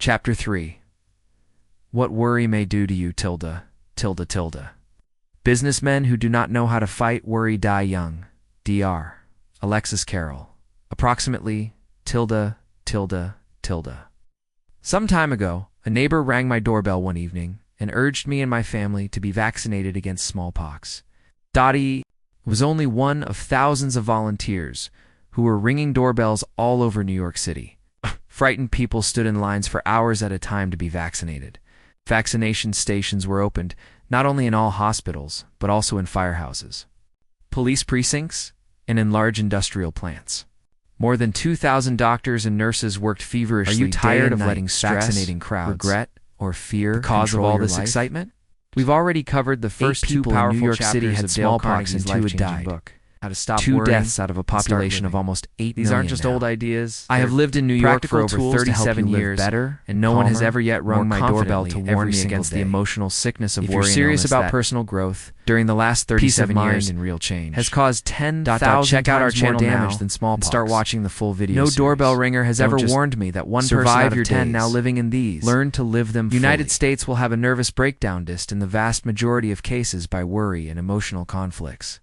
Chapter 3. What worry may do to you, Businessmen who do not know how to fight worry die young. Dr. Alexis Carrel. Approximately, Some time ago, a neighbor rang my doorbell one evening and urged me and my family to be vaccinated against smallpox. Dottie was only one of thousands of volunteers who were ringing doorbells all over New York City. Frightened people stood in lines for hours at a time to be vaccinated. Vaccination stations were opened not only in all hospitals, but also in firehouses, police precincts, and in large industrial plants. More than 2,000 doctors and nurses worked feverishly. Are you tired of letting stress, vaccinating crowds, regret, or fear the cause of all this excitement? We've already covered the first two powerful in New York City chapters had of Dale smallpox and Carnegie's 2 had life-changing died. book. How to stop 2 worrying deaths out of a and start population of living. almost 8 These million aren't just now. old ideas. I have lived in New York for over tools to help 37 you live years, better, and no one has calmer, ever yet rung more my doorbell to confidently warn every me single against day. the emotional sickness of If worry. you're serious and illness about that, personal growth, during the last 37 years and real change, has caused 10,000 check out our times more channel damage now than smallpox. And start watching the full video No series. doorbell ringer has Don't ever just warned me that one person survive out of your 10 days. now living in these. Learn to live them United fully. States will have a nervous breakdown dist in the vast majority of cases by worry and emotional conflicts.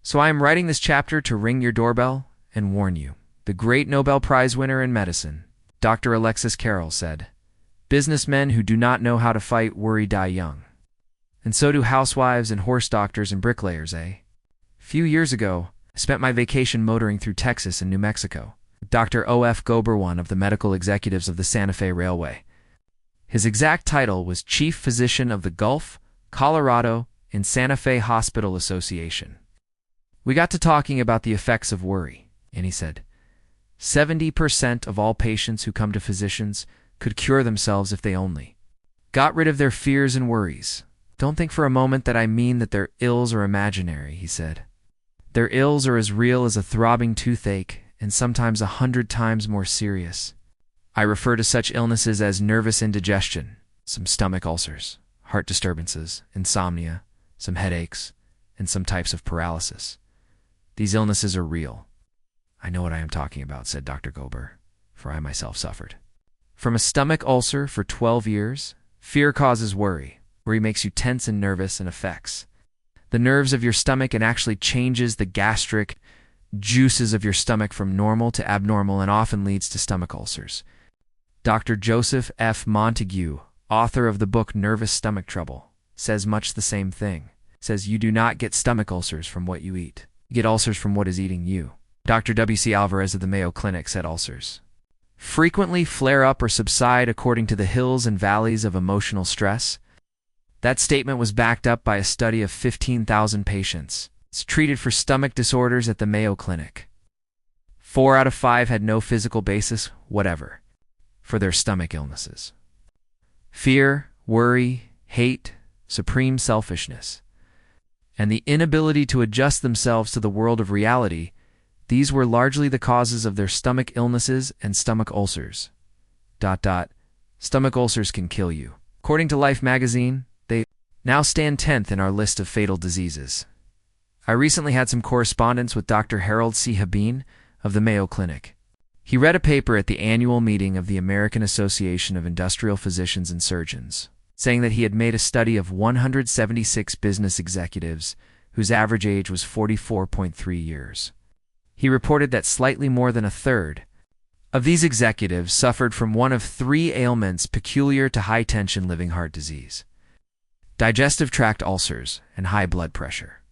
So I am writing this chapter to ring your doorbell and warn you. The great Nobel Prize winner in medicine, Dr. Alexis Carrel, said, "Businessmen who do not know how to fight worry die young." And so do housewives and horse doctors and bricklayers, eh? A few years ago, I spent my vacation motoring through Texas and New Mexico. Dr. O.F. Gober, one of the medical executives of the Santa Fe Railway. His exact title was Chief Physician of the Gulf, Colorado, and Santa Fe Hospital Association. We got to talking about the effects of worry, and he said, 70% of all patients who come to physicians could cure themselves if they only got rid of their fears and worries. Don't think for a moment that I mean that their ills are imaginary, he said. Their ills are as real as a throbbing toothache, and sometimes 100 times more serious. I refer to such illnesses as nervous indigestion, some stomach ulcers, heart disturbances, insomnia, some headaches, and some types of paralysis. These illnesses are real. I know what I am talking about, said Dr. Gober, for I myself suffered from a stomach ulcer for 12 years. Fear causes worry. Worry makes you tense and nervous and affects the nerves of your stomach and actually changes the gastric juices of your stomach from normal to abnormal and often leads to stomach ulcers. Dr. Joseph F. Montague, author of the book Nervous Stomach Trouble, says much the same thing. Says you do not get stomach ulcers from what you eat. You get ulcers from what is eating you. Dr. W.C. Alvarez of the Mayo Clinic said ulcers frequently flare up or subside according to the hills and valleys of emotional stress. That statement was backed up by a study of 15,000 patients. It's treated for stomach disorders at the Mayo Clinic. 4 out of 5 had no physical basis whatever for their stomach illnesses. Fear, worry, hate, supreme selfishness, and the inability to adjust themselves to the world of reality, these were largely the causes of their stomach illnesses and stomach ulcers. Stomach ulcers can kill you. According to Life magazine, they now stand 10th in our list of fatal diseases. I recently had some correspondence with Dr. Harold C. Habeen of the Mayo Clinic. He read a paper at the annual meeting of the American Association of Industrial Physicians and Surgeons, saying that he had made a study of 176 business executives whose average age was 44.3 years. He reported that slightly more than a third of these executives suffered from one of 3 ailments peculiar to high-tension living heart disease: digestive tract ulcers and high blood pressure.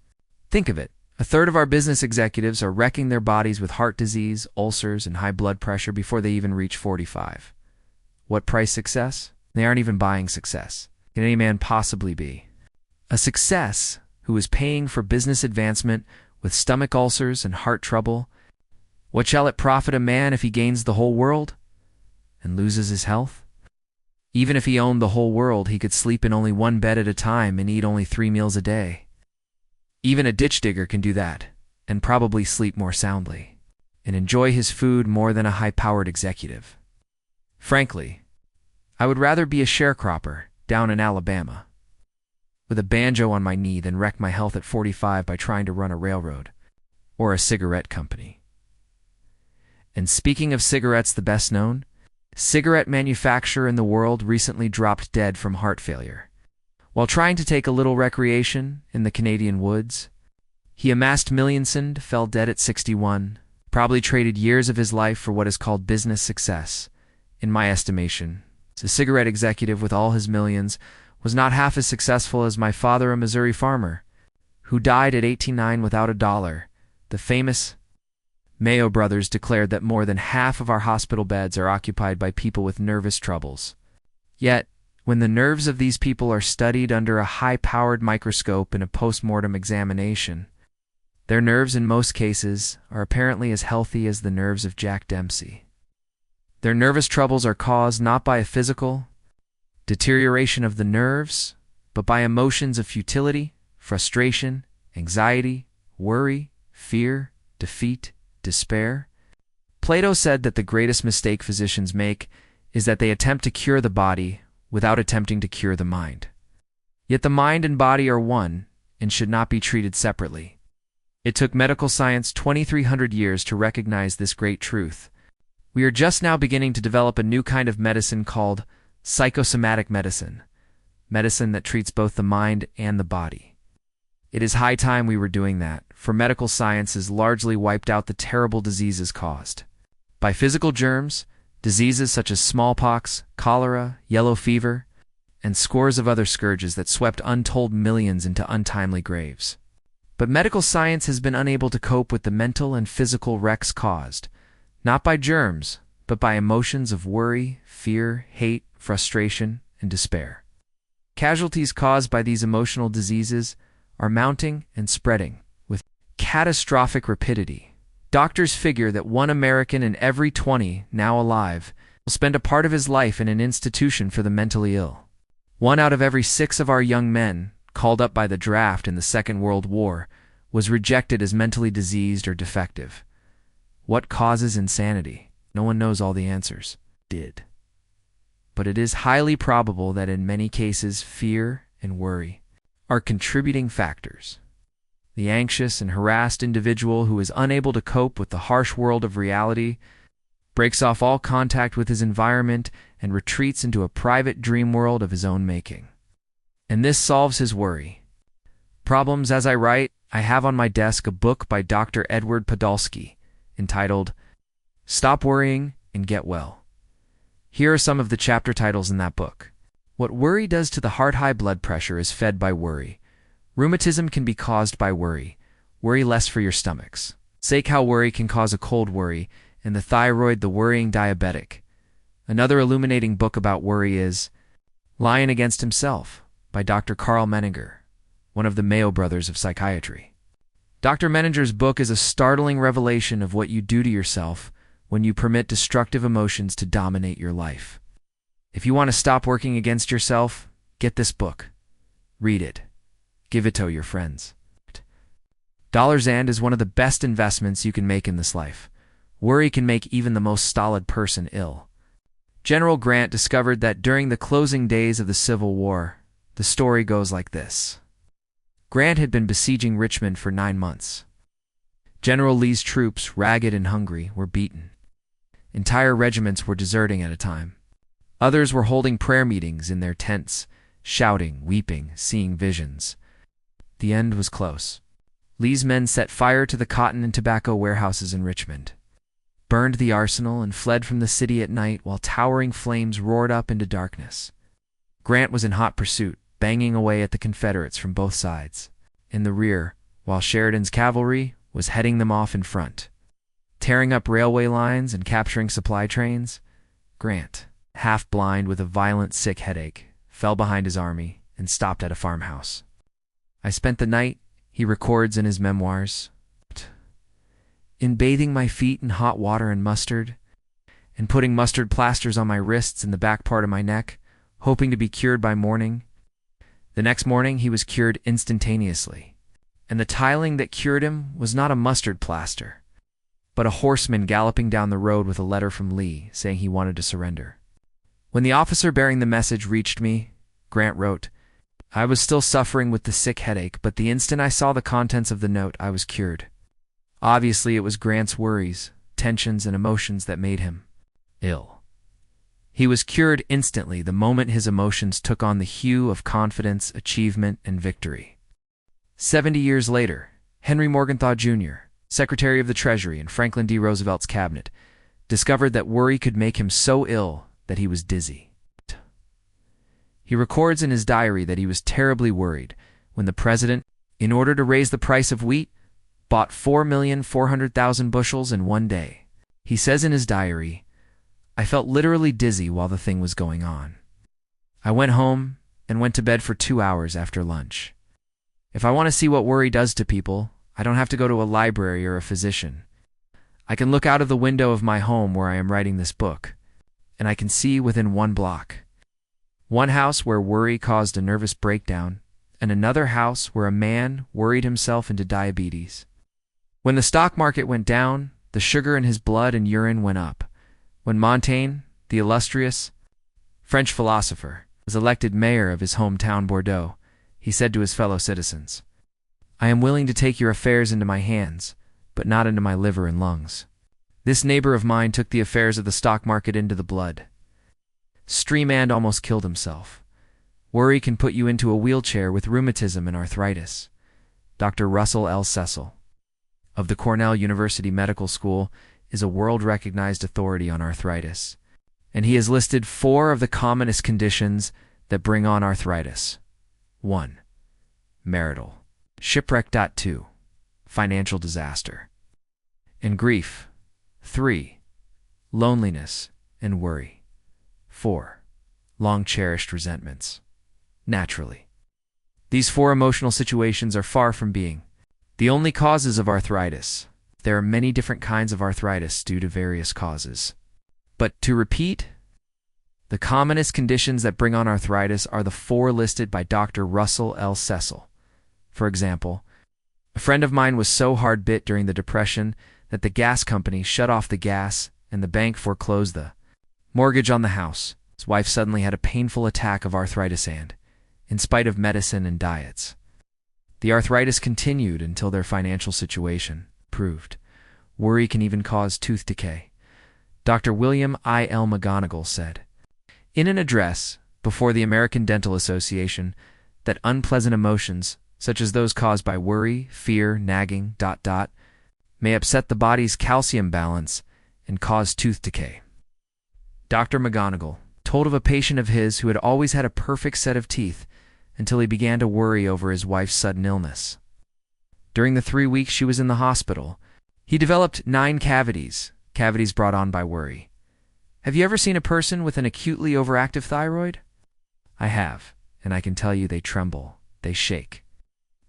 Think of it. A third of our business executives are wrecking their bodies with heart disease, ulcers, and high blood pressure before they even reach 45. What price success? They aren't even buying success. Can any man possibly be a success who is paying for business advancement with stomach ulcers and heart trouble? What shall it profit a man if he gains the whole world and loses his health? Even if he owned the whole world, he could sleep in only 1 bed at a time and eat only 3 meals a day. Even a ditch digger can do that, and probably sleep more soundly, and enjoy his food more than a high-powered executive. Frankly, I would rather be a sharecropper down in Alabama with a banjo on my knee than wreck my health at 45 by trying to run a railroad or a cigarette company. And speaking of cigarettes, the best known, cigarette manufacturer in the world, recently dropped dead from heart failure. While trying to take a little recreation in the Canadian woods, he amassed millions and fell dead at 61, probably traded years of his life for what is called business success. In my estimation, the cigarette executive with all his millions was not half as successful as my father, a Missouri farmer, who died at 89 without a dollar. The famous Mayo brothers declared that more than half of our hospital beds are occupied by people with nervous troubles. Yet, when the nerves of these people are studied under a high-powered microscope in a post-mortem examination, their nerves in most cases are apparently as healthy as the nerves of Jack Dempsey. Their nervous troubles are caused not by a physical deterioration of the nerves, but by emotions of futility, frustration, anxiety, worry, fear, defeat, despair. Plato said that the greatest mistake physicians make is that they attempt to cure the body without attempting to cure the mind. Yet the mind and body are one and should not be treated separately. It took medical science 2,300 years to recognize this great truth. We are just now beginning to develop a new kind of medicine called psychosomatic medicine, medicine that treats both the mind and the body. It is high time we were doing that, for medical science has largely wiped out the terrible diseases caused by physical germs, diseases such as smallpox, cholera, yellow fever, and scores of other scourges that swept untold millions into untimely graves. But medical science has been unable to cope with the mental and physical wrecks caused, not by germs, but by emotions of worry, fear, hate, frustration, and despair. Casualties caused by these emotional diseases are mounting and spreading with catastrophic rapidity. Doctors figure that 1 American in every 20 now alive will spend a part of his life in an institution for the mentally ill. 1 out of every 6 of our young men, called up by the draft in the Second World War, was rejected as mentally diseased or defective. What causes insanity? No one knows all the answers. But it is highly probable that in many cases fear and worry are contributing factors. The anxious and harassed individual who is unable to cope with the harsh world of reality breaks off all contact with his environment and retreats into a private dream world of his own making. And this solves his worry problems. As I write, I have on my desk a book by Dr. Edward Podolsky entitled Stop Worrying and Get Well. Here are some of the chapter titles in that book. What worry does to the heart. High blood pressure is fed by worry. Rheumatism can be caused by worry. Worry less for your stomachs. Sake how worry can cause a cold worry, and the thyroid, the worrying diabetic. Another illuminating book about worry is Lion Against Himself by Dr. Carl Menninger, one of the Mayo brothers of psychiatry. Dr. Menninger's book is a startling revelation of what you do to yourself when you permit destructive emotions to dominate your life. If you want to stop working against yourself, get this book. Read it. Give it to your friends. Dollars and is one of the best investments you can make in this life. Worry can make even the most stolid person ill. General Grant discovered that during the closing days of the Civil War, the story goes like this. Grant had been besieging Richmond for 9 months. General Lee's troops, ragged and hungry, were beaten. Entire regiments were deserting at a time. Others were holding prayer meetings in their tents, shouting, weeping, seeing visions. The end was close. Lee's men set fire to the cotton and tobacco warehouses in Richmond, burned the arsenal, and fled from the city at night while towering flames roared up into darkness. Grant was in hot pursuit, banging away at the Confederates from both sides. In the rear, while Sheridan's cavalry was heading them off in front, tearing up railway lines and capturing supply trains, Grant, half blind with a violent sick headache, fell behind his army and stopped at a farmhouse. I spent the night, he records in his memoirs, in bathing my feet in hot water and mustard, and putting mustard plasters on my wrists and the back part of my neck, hoping to be cured by morning. The next morning he was cured instantaneously, and the tiling that cured him was not a mustard plaster, but a horseman galloping down the road with a letter from Lee saying he wanted to surrender. When the officer bearing the message reached me, Grant wrote, I was still suffering with the sick headache, but the instant I saw the contents of the note, I was cured. Obviously, it was Grant's worries, tensions, and emotions that made him ill. He was cured instantly the moment his emotions took on the hue of confidence, achievement, and victory. 70 years later, Henry Morgenthau Jr., Secretary of the Treasury in Franklin D. Roosevelt's cabinet, discovered that worry could make him so ill that he was dizzy. He records in his diary that he was terribly worried when the president, in order to raise the price of wheat, bought 4,400,000 bushels in one day. He says in his diary, "I felt literally dizzy while the thing was going on. I went home and went to bed for 2 hours after lunch. If I want to see what worry does to people, I don't have to go to a library or a physician. I can look out of the window of my home where I am writing this book, and I can see within one block. One house where worry caused a nervous breakdown, and another house where a man worried himself into diabetes. When the stock market went down, the sugar in his blood and urine went up. When Montaigne, the illustrious French philosopher, was elected mayor of his hometown Bordeaux, he said to his fellow citizens, 'I am willing to take your affairs into my hands, but not into my liver and lungs.' This neighbor of mine took the affairs of the stock market into the blood. Streamand almost killed himself. Worry can put you into a wheelchair with rheumatism and arthritis." Dr. Russell L. Cecil, of the Cornell University Medical School, is a world-recognized authority on arthritis, and he has listed 4 of the commonest conditions that bring on arthritis. 1. Marital. Shipwreck. 2. Financial disaster. And grief. 3. Loneliness and worry. 4. Long-cherished resentments. Naturally, these 4 emotional situations are far from being the only causes of arthritis. There are many different kinds of arthritis due to various causes. But to repeat, the commonest conditions that bring on arthritis are the 4 listed by Dr. Russell L. Cecil. For example, a friend of mine was so hard bit during the Depression that the gas company shut off the gas and the bank foreclosed the mortgage on the house. His wife suddenly had a painful attack of arthritis and, in spite of medicine and diets, the arthritis continued until their financial situation improved. Worry can even cause tooth decay. Dr. William I. L. McGonigal said in an address before the American Dental Association that unpleasant emotions, such as those caused by worry, fear, nagging, may upset the body's calcium balance and cause tooth decay. Dr. McGonigal told of a patient of his who had always had a perfect set of teeth until he began to worry over his wife's sudden illness. During the 3 weeks she was in the hospital, he developed 9 cavities brought on by worry. Have you ever seen a person with an acutely overactive thyroid? I have, and I can tell you they tremble, they shake.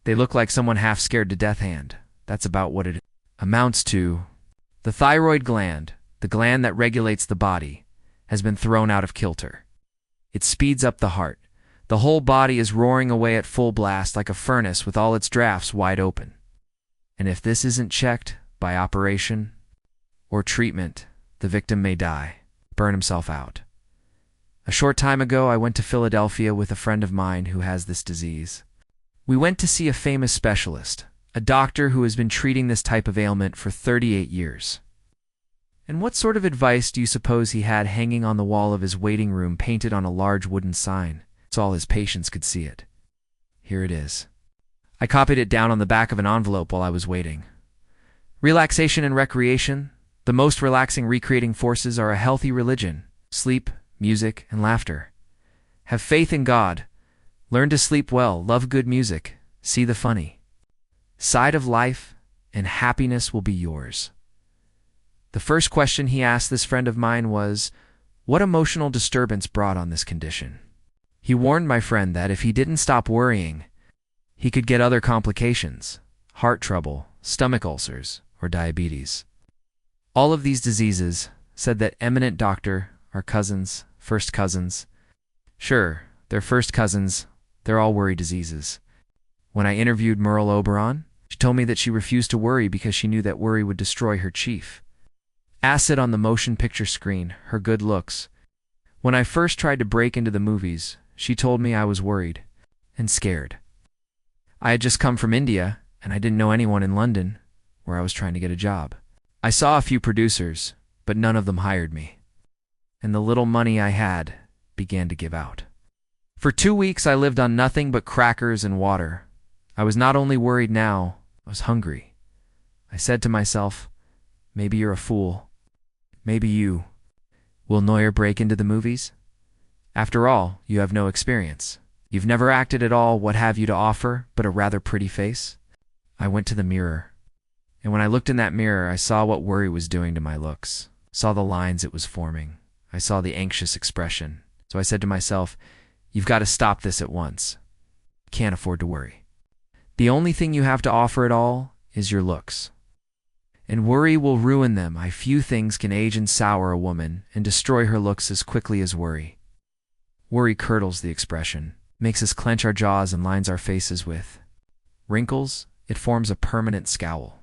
They look like someone half scared to death and that's about what it amounts to. The thyroid gland, the gland that regulates the body, has been thrown out of kilter. It speeds up the heart. The whole body is roaring away at full blast like a furnace with all its drafts wide open. And if this isn't checked by operation or treatment, the victim may die, burn himself out. A short time ago, I went to Philadelphia with a friend of mine who has this disease. We went to see a famous specialist, a doctor who has been treating this type of ailment for 38 years. And what sort of advice do you suppose he had hanging on the wall of his waiting room painted on a large wooden sign so all his patients could see it? Here it is. I copied it down on the back of an envelope while I was waiting. Relaxation and recreation. The most relaxing recreating forces are a healthy religion, sleep, music, and laughter. Have faith in God. Learn to sleep well, love good music, see the funny side of life, and happiness will be yours. The first question he asked this friend of mine was, what emotional disturbance brought on this condition? He warned my friend that if he didn't stop worrying, he could get other complications, heart trouble, stomach ulcers, or diabetes. All of these diseases, said that eminent doctor, are cousins, first cousins. Sure, they're first cousins, they're all worry diseases. When I interviewed Merle Oberon, she told me that she refused to worry because she knew that worry would destroy her chief asset on the motion picture screen, her good looks. When I first tried to break into the movies, she told me I was worried and scared. I had just come from India, and I didn't know anyone in London, where I was trying to get a job. I saw a few producers, but none of them hired me. and the little money I had began to give out. For 2 weeks I lived on nothing but crackers and water. I was not only worried now, I was hungry. I said to myself, maybe you're a fool. Maybe you. Will Neuer break into the movies? After all, you have no experience. You've never acted at all. What have you to offer but a rather pretty face? I went to the mirror. And when I looked in that mirror, I saw what worry was doing to my looks. Saw the lines it was forming. I saw the anxious expression. So I said to myself, you've got to stop this at once. Can't afford to worry. The only thing you have to offer at all is your looks. And worry will ruin them. Few things can age and sour a woman and destroy her looks as quickly as worry. Worry curdles the expression, makes us clench our jaws and lines our faces with wrinkles. It forms a permanent scowl.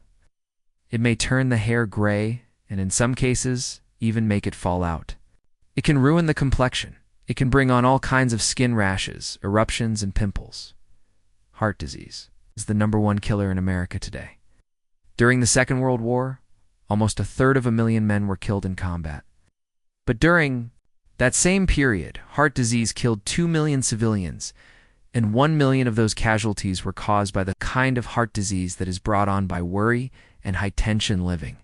It may turn the hair gray, and in some cases, even make it fall out. It can ruin the complexion. It can bring on all kinds of skin rashes, eruptions, and pimples. Heart disease is the #1 killer in America today. During the Second World War, almost 1/3 men were killed in combat. But during that same period, heart disease killed 2 million civilians, and 1 million of those casualties were caused by the kind of heart disease that is brought on by worry and high-tension living.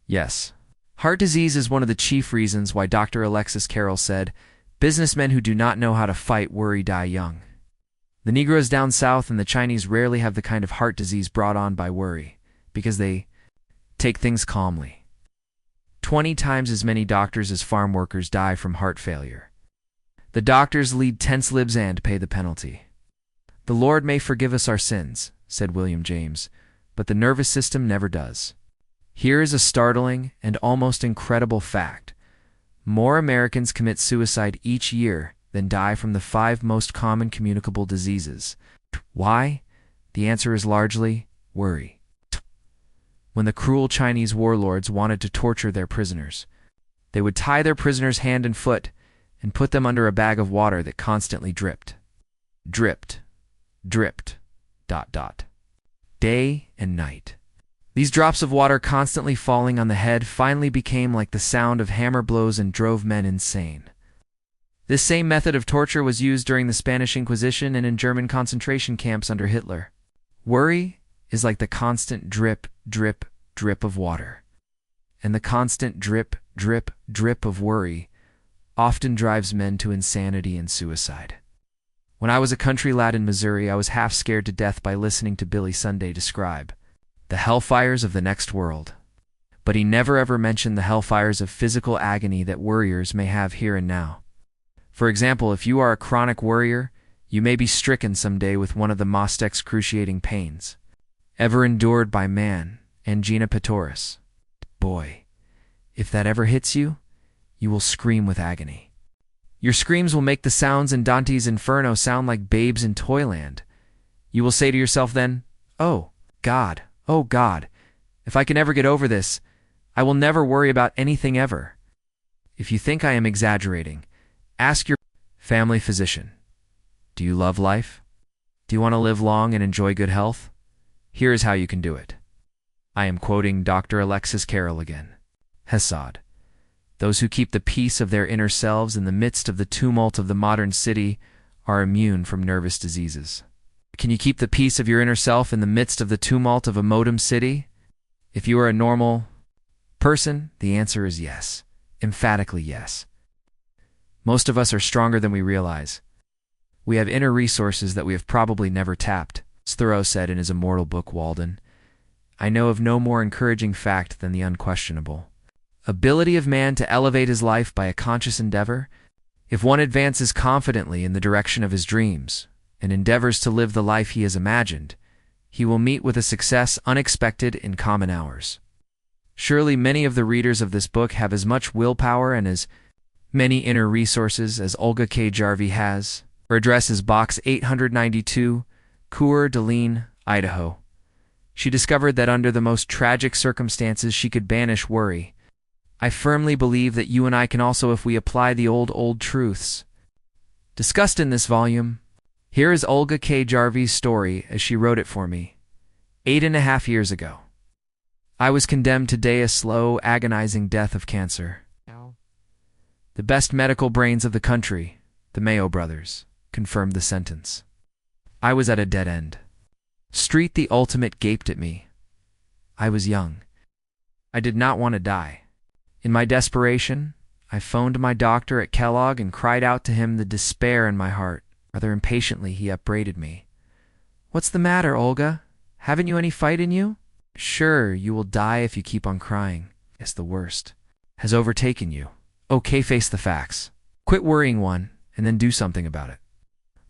Yes, heart disease is one of the chief reasons why Dr. Alexis Carrel said, businessmen who do not know how to fight worry die young. The Negroes down south and the Chinese rarely have the kind of heart disease brought on by worry, because they take things calmly. 20 times as many doctors as farm workers die from heart failure. The doctors lead tense lives and pay the penalty. The Lord may forgive us our sins, said William James, but the nervous system never does. Here is a startling and almost incredible fact. More Americans commit suicide each year than die from the 5 most common communicable diseases. Why? The answer is largely worry. When the cruel Chinese warlords wanted to torture their prisoners, they would tie their prisoners hand and foot and put them under a bag of water that constantly dripped. Dripped. Dripped. ... Day and night. These drops of water constantly falling on the head finally became like the sound of hammer blows and drove men insane. This same method of torture was used during the Spanish Inquisition and in German concentration camps under Hitler. Worry is like the constant drip, drip, drip of water. And the constant drip, drip, drip of worry often drives men to insanity and suicide. When I was a country lad in Missouri, I was half scared to death by listening to Billy Sunday describe the hellfires of the next world. But he never ever mentioned the hellfires of physical agony that worriers may have here and now. For example, if you are a chronic worrier, you may be stricken someday with one of the most excruciating pains ever endured by man, angina pectoris. Boy, if that ever hits you, you will scream with agony. Your screams will make the sounds in Dante's Inferno sound like babes in Toyland. You will say to yourself then, oh God, if I can ever get over this, I will never worry about anything ever. If you think I am exaggerating, ask your family physician. Do you love life? Do you want to live long and enjoy good health? Here is how you can do it. I am quoting Dr. Alexis Carrel again. Hesod. Those who keep the peace of their inner selves in the midst of the tumult of the modern city are immune from nervous diseases. Can you keep the peace of your inner self in the midst of the tumult of a modern city? If you are a normal person, the answer is yes. Emphatically yes. Most of us are stronger than we realize. We have inner resources that we have probably never tapped, as Thoreau said in his immortal book Walden. I know of no more encouraging fact than the unquestionable ability of man to elevate his life by a conscious endeavor. If one advances confidently in the direction of his dreams and endeavors to live the life he has imagined, he will meet with a success unexpected in common hours. Surely many of the readers of this book have as much willpower and as many inner resources as Olga K. Jarvie has. Her address is Box 892, Coeur d'Alene, Idaho. She discovered that under the most tragic circumstances she could banish worry. I firmly believe that you and I can also if we apply the old truths discussed in this volume. Here is Olga K. Jarvie's story as she wrote it for me. 8.5 years ago. I was condemned to die a slow, agonizing death of cancer. The best medical brains of the country, the Mayo brothers, confirmed the sentence. I was at a dead end. Street the ultimate gaped at me. I was young. I did not want to die. In my desperation, I phoned my doctor at Kellogg and cried out to him the despair in my heart. Rather impatiently, he upbraided me. What's the matter, Olga? Haven't you any fight in you? Sure, you will die if you keep on crying. Yes, the worst has overtaken you. Okay, face the facts. Quit worrying one, and then do something about it.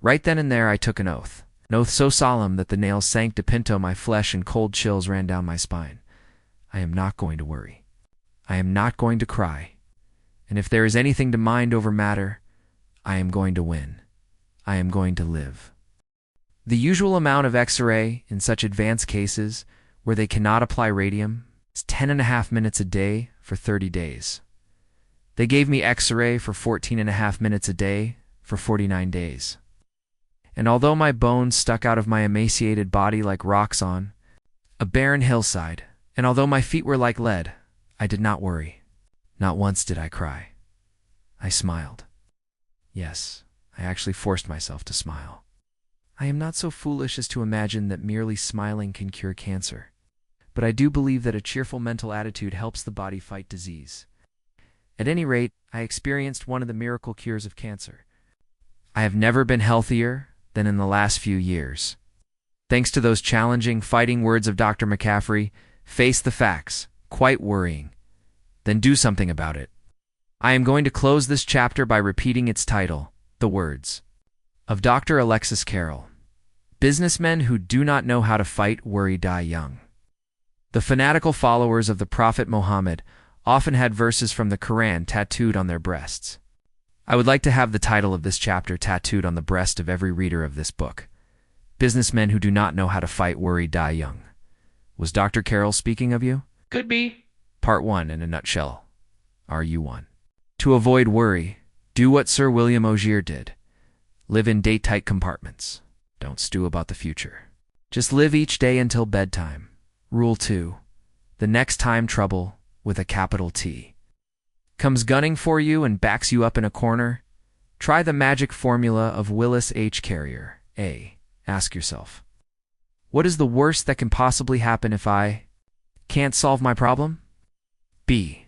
Right then and there I took an oath so solemn that the nails sank de pinto my flesh and cold chills ran down my spine. I am not going to worry. I am not going to cry. And if there is anything to mind over matter, I am going to win. I am going to live. The usual amount of X-ray in such advanced cases where they cannot apply radium is 10.5 minutes a day for 30 days. They gave me X-ray for 14.5 minutes a day for 49 days. And although my bones stuck out of my emaciated body like rocks on a barren hillside, and although my feet were like lead, I did not worry. Not once did I cry. I smiled. Yes, I actually forced myself to smile. I am not so foolish as to imagine that merely smiling can cure cancer, but I do believe that a cheerful mental attitude helps the body fight disease. At any rate, I experienced one of the miracle cures of cancer. I have never been healthier than in the last few years. Thanks to those challenging, fighting words of Dr. McCaffrey, face the facts, quite worrying. Then do something about it. I am going to close this chapter by repeating its title, the words of Dr. Alexis Carrel. Businessmen who do not know how to fight worry die young. The fanatical followers of the Prophet Muhammad often had verses from the Quran tattooed on their breasts. I would like to have the title of this chapter tattooed on the breast of every reader of this book. Businessmen who do not know how to fight worry die young. Was Dr. Carrel speaking of you? Could be. Part 1 in a nutshell. Are you one? To avoid worry, do what Sir William Ogier did. Live in date-tight compartments. Don't stew about the future. Just live each day until bedtime. Rule 2. The next time trouble, with a capital T, comes gunning for you and backs you up in a corner, try the magic formula of Willis H. Carrier. A. Ask yourself, what is the worst that can possibly happen if I can't solve my problem? B.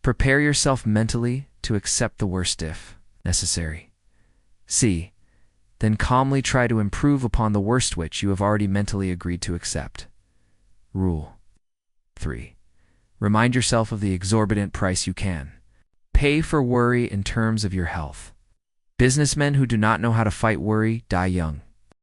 Prepare yourself mentally to accept the worst if necessary. C. Then calmly try to improve upon the worst which you have already mentally agreed to accept. Rule 3. Remind yourself of the exorbitant price you can pay for worry in terms of your health. Businessmen who do not know how to fight worry die young.